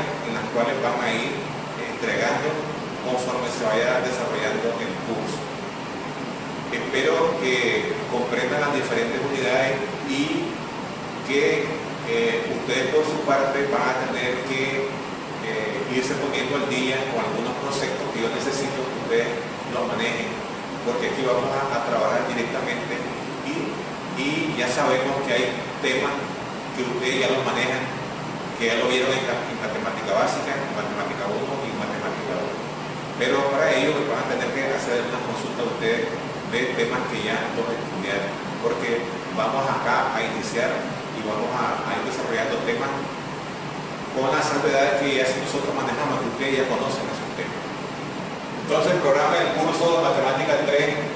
tareas en las cuales van a ir entregando conforme se vaya desarrollando el curso. Espero que comprendan las diferentes unidades y que ustedes por su parte van a tener que irse poniendo al día con algunos conceptos que yo necesito que ustedes los manejen, porque aquí vamos a trabajar directamente y ya sabemos que hay temas que ustedes ya los manejan, que ya lo vieron en matemática básica, en matemática 1 y en matemática 2. Pero para ello van a tener que hacer una consulta a ustedes de temas que ya los estudiaron, porque vamos acá a iniciar y vamos a ir desarrollando temas con las salvedades que ya nosotros manejamos, que ustedes ya conocen esos temas. Entonces el programa del curso de Matemática 3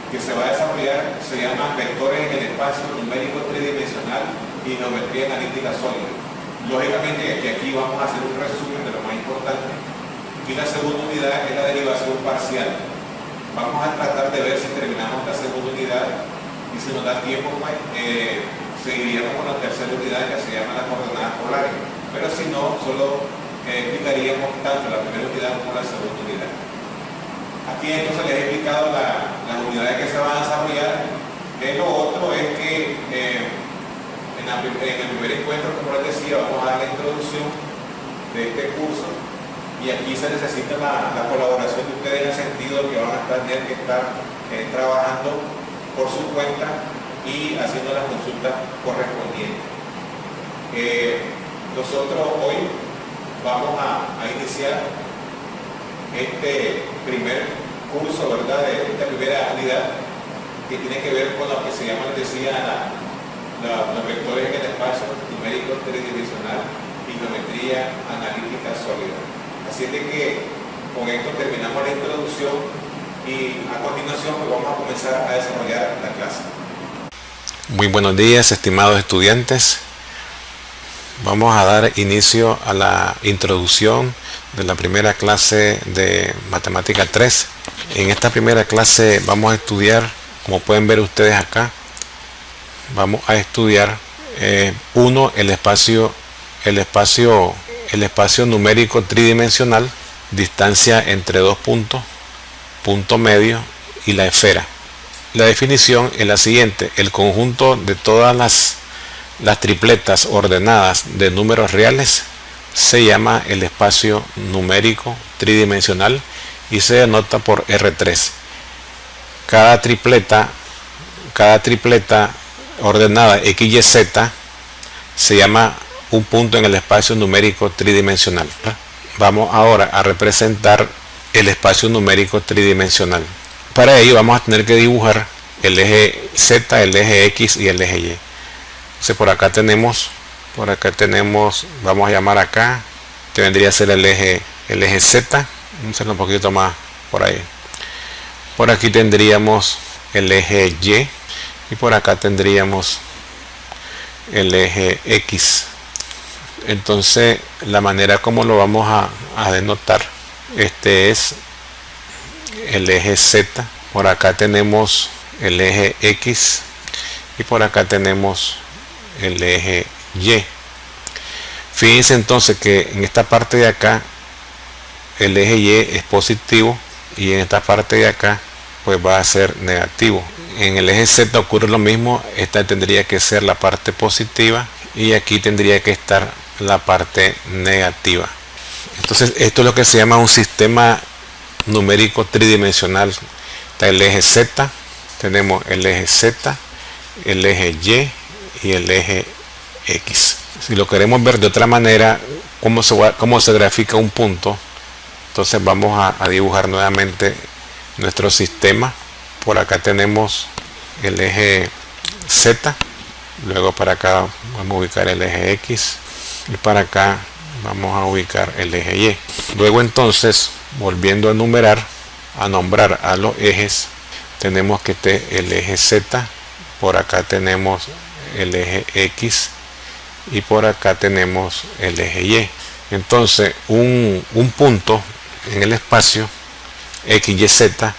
que se va a desarrollar se llama Vectores en el espacio numérico tridimensional y geometría analítica sólida. Lógicamente que aquí vamos a hacer un resumen de lo más importante. Y la segunda unidad es la derivación parcial. Vamos a tratar de ver si terminamos la segunda unidad y si nos da tiempo, seguiríamos con la tercera unidad que se llama las coordenadas polares. Pero si no, solo explicaríamos tanto la primera unidad como la segunda unidad. Aquí entonces les he explicado las unidades que se van a desarrollar. Lo otro es que en el primer encuentro, como les decía, vamos a dar la introducción de este curso y aquí se necesita la colaboración de ustedes en el sentido que van a tener que estar trabajando por su cuenta y haciendo las consultas correspondientes. Nosotros hoy vamos a iniciar este primer curso, ¿verdad?, de esta primera unidad que tiene que ver con lo que se llama, les decía, los vectores en el espacio numérico tridimensional y geometría analítica sólida. Así de que con esto terminamos la introducción y a continuación pues vamos a comenzar a desarrollar la clase. Muy buenos días, estimados estudiantes. Vamos a dar inicio a la introducción de la primera clase de Matemática 3. En esta primera clase vamos a estudiar, como pueden ver ustedes acá, vamos a estudiar el espacio numérico tridimensional, distancia entre dos puntos, punto medio y la esfera. La definición es la siguiente: el conjunto de todas las tripletas ordenadas de números reales se llama el espacio numérico tridimensional y se denota por R3. Cada tripleta ordenada X, Y, Z se llama un punto en el espacio numérico tridimensional. Vamos ahora a representar el espacio numérico tridimensional. Para ello vamos a tener que dibujar el eje Z, el eje X y el eje Y. Entonces por acá tenemos, vamos a llamar acá, que vendría a ser el eje Z, vamos a hacerlo un poquito más por ahí. Por aquí tendríamos el eje Y y por acá tendríamos el eje X. Entonces la manera como lo vamos a denotar, este es el eje Z, por acá tenemos el eje X y por acá tenemos el eje Y. Fíjense entonces que en esta parte de acá el eje Y es positivo y en esta parte de acá pues va a ser negativo. En el eje Z ocurre lo mismo, esta tendría que ser la parte positiva y aquí tendría que estar la parte negativa. Entonces esto es lo que se llama un sistema numérico tridimensional. Está el eje Z, tenemos el eje Z, el eje Y y el eje X. Si lo queremos ver de otra manera, cómo se grafica un punto, entonces vamos a dibujar nuevamente nuestro sistema. Por acá tenemos el eje Z, luego para acá vamos a ubicar el eje X y para acá vamos a ubicar el eje Y. Luego entonces, volviendo a nombrar a los ejes, tenemos que el eje Z, por acá tenemos el eje X y por acá tenemos el eje Y. Entonces un punto en el espacio X, Y, Z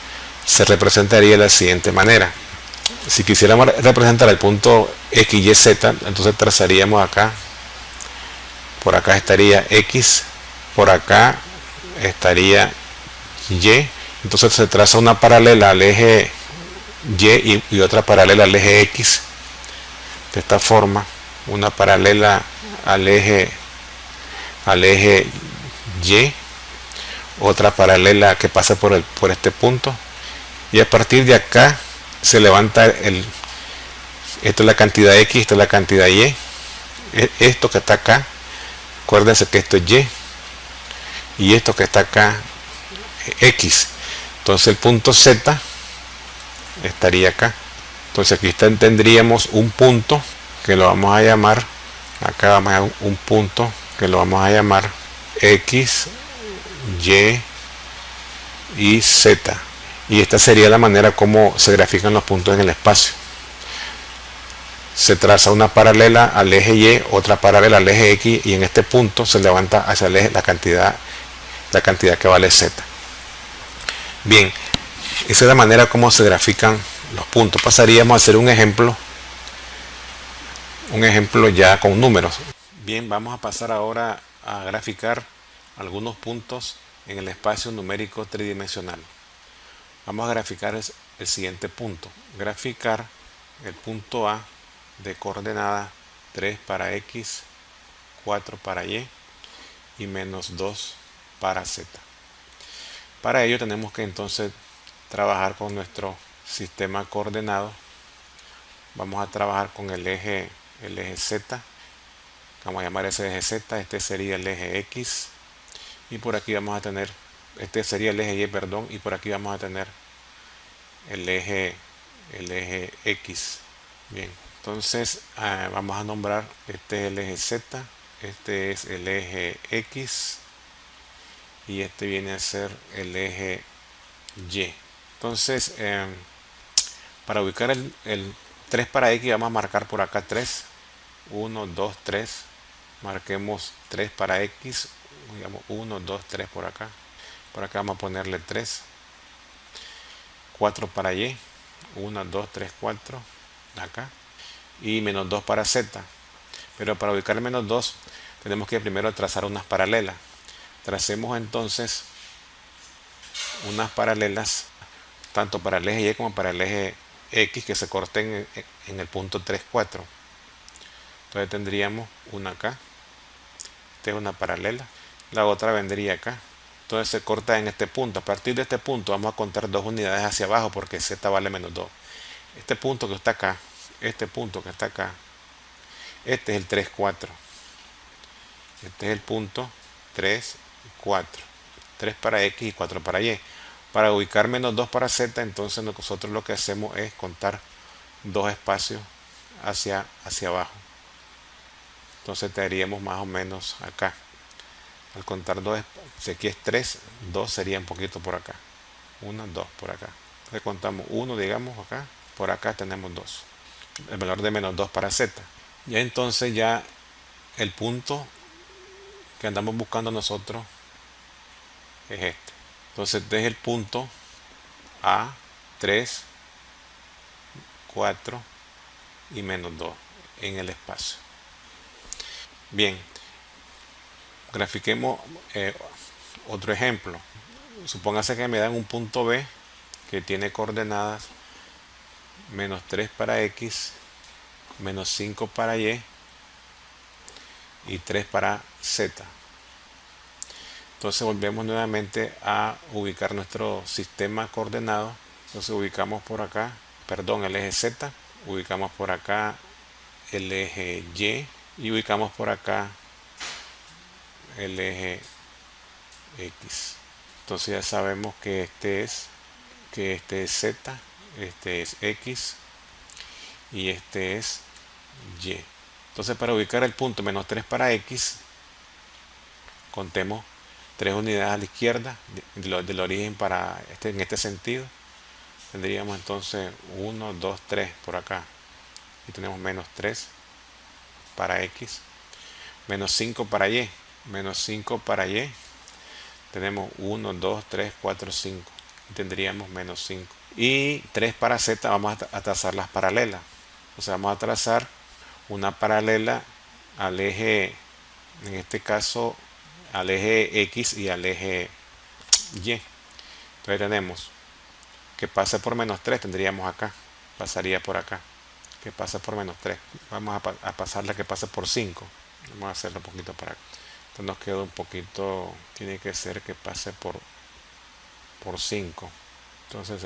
se representaría de la siguiente manera. Si quisiéramos representar el punto X, Y, Z, entonces trazaríamos acá por acá estaría X, por acá estaría Y. Entonces se traza una paralela al eje Y otra paralela al eje X. De esta forma, una paralela al eje Y, otra paralela que pasa por este punto, y a partir de acá se levanta esto es la cantidad X, esto es la cantidad Y. Esto que está acá, acuérdense que esto es Y esto que está acá X. Entonces el punto Z estaría acá. Entonces aquí tendríamos un punto que lo vamos a llamar, acá vamos a un punto que lo vamos a llamar X, Y Z. Y esta sería la manera como se grafican los puntos en el espacio. Se traza una paralela al eje Y, otra paralela al eje X, y en este punto se levanta hacia el eje la cantidad que vale Z. Bien, esa es la manera como se grafican los puntos. Pasaríamos a hacer un ejemplo ya con números. Bien, vamos a pasar ahora a graficar algunos puntos en el espacio numérico tridimensional. Vamos a graficar el siguiente punto. Graficar el punto A de coordenada 3 para X, 4 para Y y menos 2 para Z. Para ello tenemos que entonces trabajar con nuestro sistema coordenado. Vamos a trabajar con el eje Z. Vamos a llamar ese eje Z. Este sería el eje X. Y por aquí vamos a tener, este sería el eje Y, perdón. Y por aquí vamos a tener el eje X. Bien, entonces vamos a nombrar, este es el eje Z, este es el eje X y este viene a ser el eje Y. Entonces, para ubicar el 3 para X vamos a marcar por acá 3, 1, 2, 3, marquemos 3 para X, digamos 1, 2, 3 por acá vamos a ponerle 3, 4 para Y, 1, 2, 3, 4, acá, y menos 2 para Z. Pero para ubicar el menos 2 tenemos que primero trazar unas paralelas. Tracemos entonces unas paralelas tanto para el eje Y como para el eje X que se corten en el punto 3, 4. Entonces tendríamos una acá, esta es una paralela, la otra vendría acá. Entonces se corta en este punto. A partir de este punto vamos a contar 2 unidades hacia abajo porque Z vale menos 2. Este punto que está acá, este punto que está acá, este es el 3, 4. Este es el punto 3, 4. 3 para X y 4 para Y. Para ubicar menos 2 para Z, entonces nosotros lo que hacemos es contar 2 espacios hacia abajo. Entonces tendríamos más o menos acá. Al contar 2, si aquí es 3, 2 sería un poquito por acá. 1, 2 por acá. Entonces contamos 1, digamos acá. Por acá tenemos 2. El valor de menos 2 para Z. Ya entonces ya el punto que andamos buscando nosotros es este. Entonces este es el punto A, 3, 4 y menos 2 en el espacio. Bien, grafiquemos otro ejemplo. Supóngase que me dan un punto B que tiene coordenadas menos 3 para X, menos 5 para Y y 3 para Z. Entonces volvemos nuevamente a ubicar nuestro sistema coordenado. Entonces ubicamos por acá, perdón, el eje Z, ubicamos por acá el eje Y ubicamos por acá el eje X. Entonces ya sabemos que este es Z, este es X y este es Y. Entonces para ubicar el punto menos 3 para X, contemos 3 unidades a la izquierda del origen para en este sentido. Tendríamos entonces 1, 2, 3 por acá. Y tenemos menos 3 para X. Menos 5 para Y. Menos 5 para Y. Tenemos 1, 2, 3, 4, 5. Y tendríamos menos 5. Y 3 para Z vamos a trazar las paralelas. O sea, vamos a trazar una paralela al eje en este caso al eje X y al eje Y. Entonces tenemos que pase por menos 3, tendríamos acá, pasaría por acá, que pase por menos 3. Vamos a pasarla que pase por 5. Vamos a hacerlo un poquito para acá. Entonces nos queda un poquito, tiene que ser que pase por 5. Entonces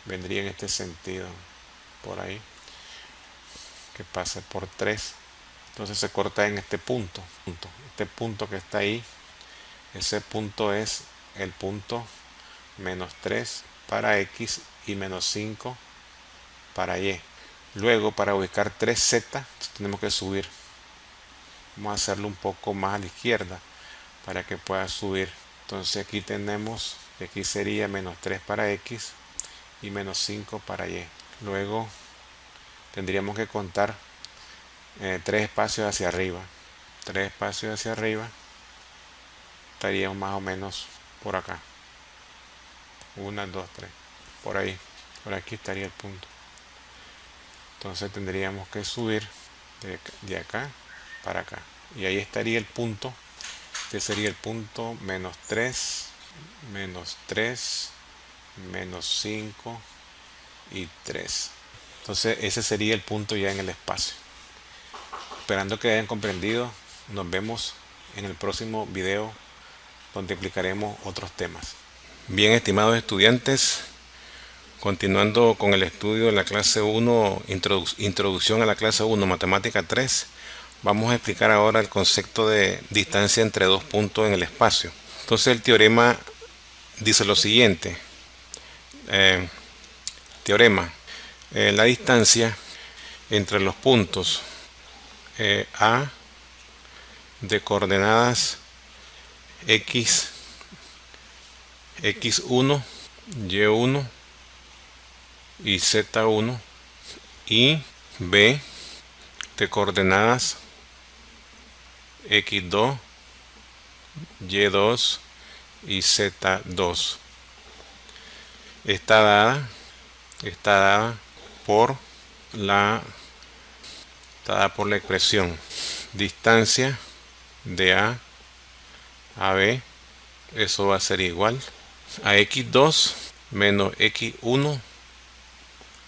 vendría en este sentido, por ahí, que pase por 3. Entonces se corta en este punto. Este punto que está ahí, ese punto es el punto menos 3 para X y menos 5 para Y. Luego, para ubicar 3Z, tenemos que subir. Vamos a hacerlo un poco más a la izquierda para que pueda subir. Entonces aquí tenemos, aquí sería menos 3 para X y menos 5 para Y. Luego tendríamos que contar 3 espacios hacia arriba. 3 espacios hacia arriba. Estaríamos más o menos por acá. 1, 2, 3. Por ahí. Por aquí estaría el punto. Entonces tendríamos que subir de acá para acá. Y ahí estaría el punto. Este sería el punto menos 3, menos 3, menos 5 y 3. Entonces ese sería el punto ya en el espacio. Esperando que hayan comprendido, nos vemos en el próximo video donde explicaremos otros temas. Bien, estimados estudiantes, continuando con el estudio de la clase 1, introducción a la clase 1, matemática 3, vamos a explicar ahora el concepto de distancia entre dos puntos en el espacio. Entonces el teorema dice lo siguiente. Teorema. La distancia entre los puntos A de coordenadas X, X1, Y1 y Z1 y B de coordenadas X2, Y2 y Z2 está dada por la expresión distancia de A a B. Eso va a ser igual a X2 menos X1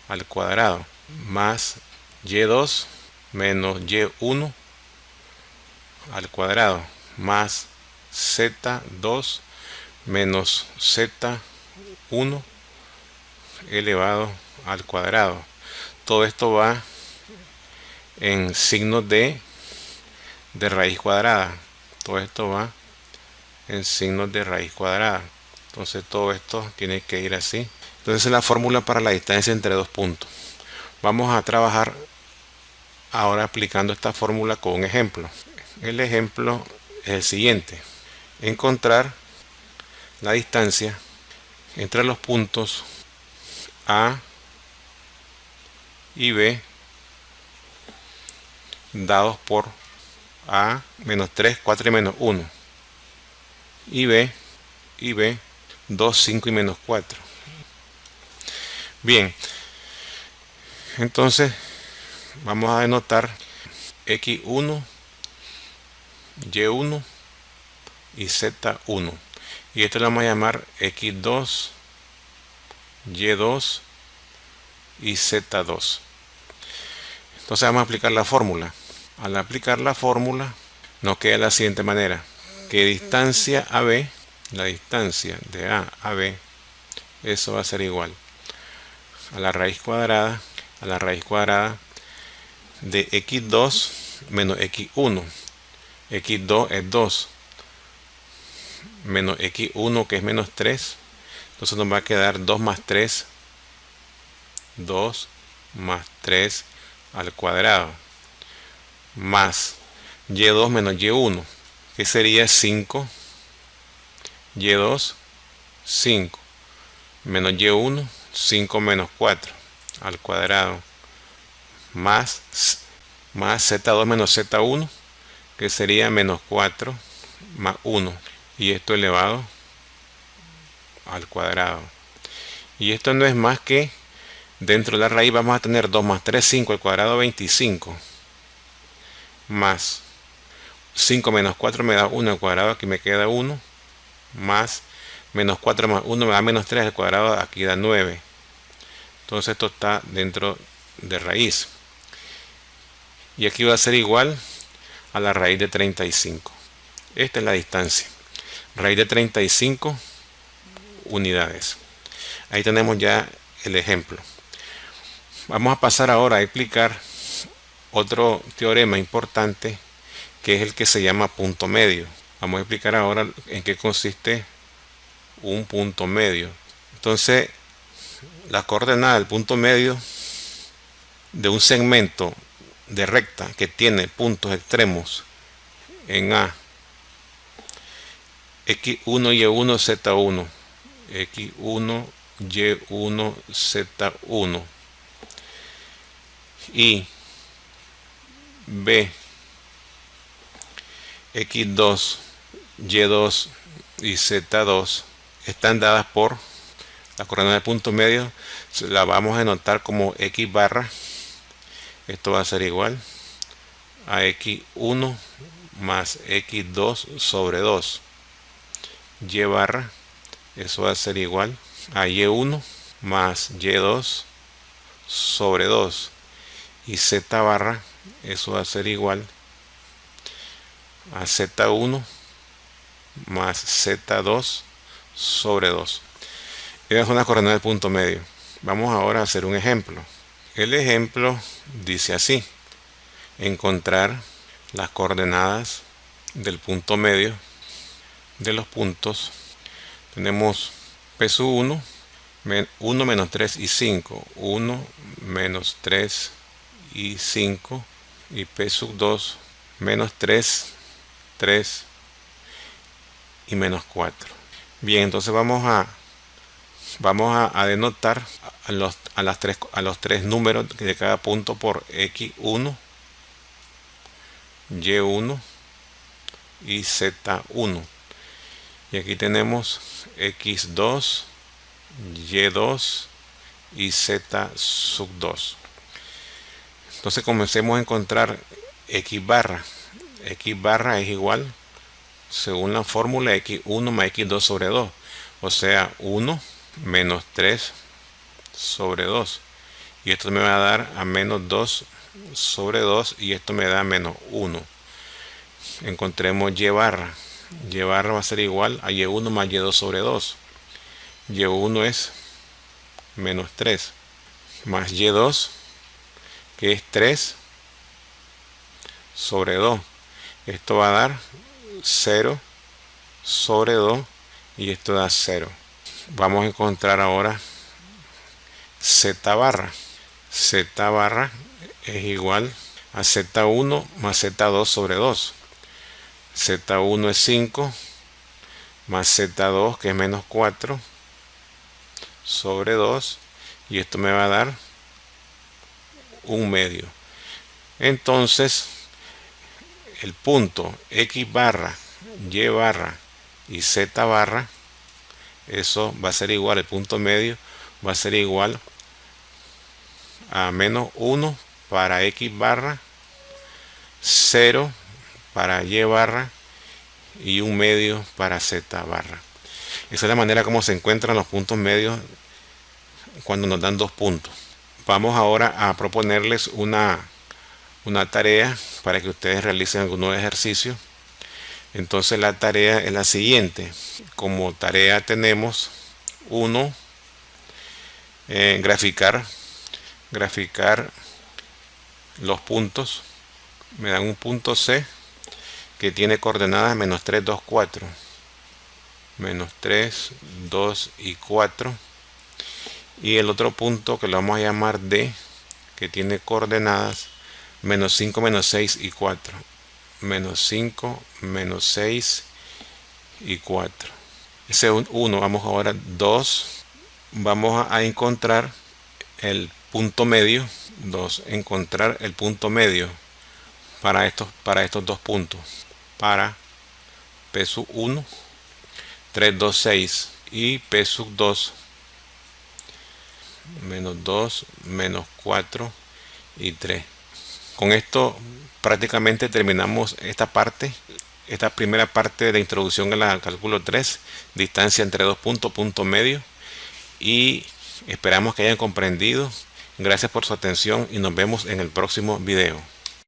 al cuadrado más Y2 menos Y1 al cuadrado más Z2 menos Z1 elevado al cuadrado. Todo esto va en signos de raíz cuadrada. Todo esto va en signos de raíz cuadrada. Entonces todo esto tiene que ir así. Entonces es la fórmula para la distancia entre dos puntos. Vamos a trabajar ahora aplicando esta fórmula con un ejemplo. El ejemplo es el siguiente. Encontrar la distancia entre los puntos A y B dados por A, menos 3, 4 y menos 1. Y B, 2, 5 y menos 4. Bien, entonces vamos a denotar X1, Y1 y Z1. Y esto lo vamos a llamar X2, Y2 y Z2. Entonces vamos a aplicar la fórmula. Al aplicar la fórmula nos queda de la siguiente manera. Que distancia AB, la distancia de A a B, eso va a ser igual a la raíz cuadrada de X2 menos X1. X2 es 2 menos X1 que es menos 3. Entonces nos va a quedar 2 más 3 al cuadrado más Y2 menos Y1 que sería 5, Y2 5 menos Y1 5 menos 4 al cuadrado más Z2 menos Z1 que sería menos 4 más 1 y esto elevado al cuadrado. Y esto no es más que dentro de la raíz vamos a tener 2 más 3, 5 al cuadrado 25 más 5 menos 4 me da 1 al cuadrado, aquí me queda 1, más menos 4 más 1 me da menos 3 al cuadrado, aquí da 9. Entonces esto está dentro de raíz. Y aquí va a ser igual a la raíz de 35. Esta es la distancia. Raíz de 35 unidades. Ahí tenemos ya el ejemplo. Vamos a pasar ahora a explicar otro teorema importante, que es el que se llama punto medio. Vamos a explicar ahora en qué consiste un punto medio. Entonces, la coordenada del punto medio de un segmento de recta que tiene puntos extremos en A, X1, Y1, Z1, X1, Y1, Z1 y B, X2, Y2 y Z2 están dadas por la coordenada del punto medio. La vamos a denotar como X barra. Esto va a ser igual a X1 más X2 sobre 2. Y barra, eso va a ser igual a Y1 más Y2 sobre 2. Y Z barra, eso va a ser igual a Z1 más Z2 sobre 2. Esas son las coordenadas del punto medio. Vamos ahora a hacer un ejemplo. El ejemplo dice así: encontrar las coordenadas del punto medio de los puntos. Tenemos P1, 1 menos 3 y 5, 1 menos 3 y 5, y P2, menos 3, 3 y menos 4. Bien, entonces vamos a denotar a los tres números de cada punto por X1, Y1 y Z1. Y aquí tenemos X2, Y2 y Z2. Entonces comencemos a encontrar X barra. X barra es igual, según la fórmula, X1 más X2 sobre 2. O sea, 1 menos 3 sobre 2. Y esto me va a dar a menos 2 sobre 2. Y esto me da menos 1. Encontremos Y barra. Y barra va a ser igual a Y1 más Y2 sobre 2. Y1 es menos 3. Más Y2, que es 3 sobre 2. Esto va a dar 0 sobre 2. Y esto da 0. Vamos a encontrar ahora Z barra. Z barra es igual a Z1 más Z2 sobre 2. Z1 es 5 más Z2, que es menos 4 sobre 2, y esto me va a dar 1 medio. Entonces el punto X barra, Y barra y Z barra, eso va a ser igual, el punto medio va a ser igual a menos 1 para X barra, 0 para Y barra y 1 medio para Z barra. Esa es la manera como se encuentran los puntos medios cuando nos dan dos puntos. Vamos ahora a proponerles una tarea para que ustedes realicen algunos ejercicios. Entonces la tarea es la siguiente. Como tarea tenemos 1, graficar los puntos. Me dan un punto C que tiene coordenadas menos 3, 2, 4. Menos 3, 2 y 4. Y el otro punto que lo vamos a llamar D, que tiene coordenadas menos 5, menos 6 y 4. Menos 5, menos 6 y 4. Ese es 1. Vamos ahora 2. Vamos a encontrar el punto medio. 2. Encontrar el punto medio para estos dos puntos. Para P1, 3, 2, 6 y P2, menos 2, menos 4 y 3. Con esto prácticamente terminamos esta primera parte de introducción al cálculo 3, distancia entre dos puntos, punto medio, y esperamos que hayan comprendido. Gracias por su atención y nos vemos en el próximo video.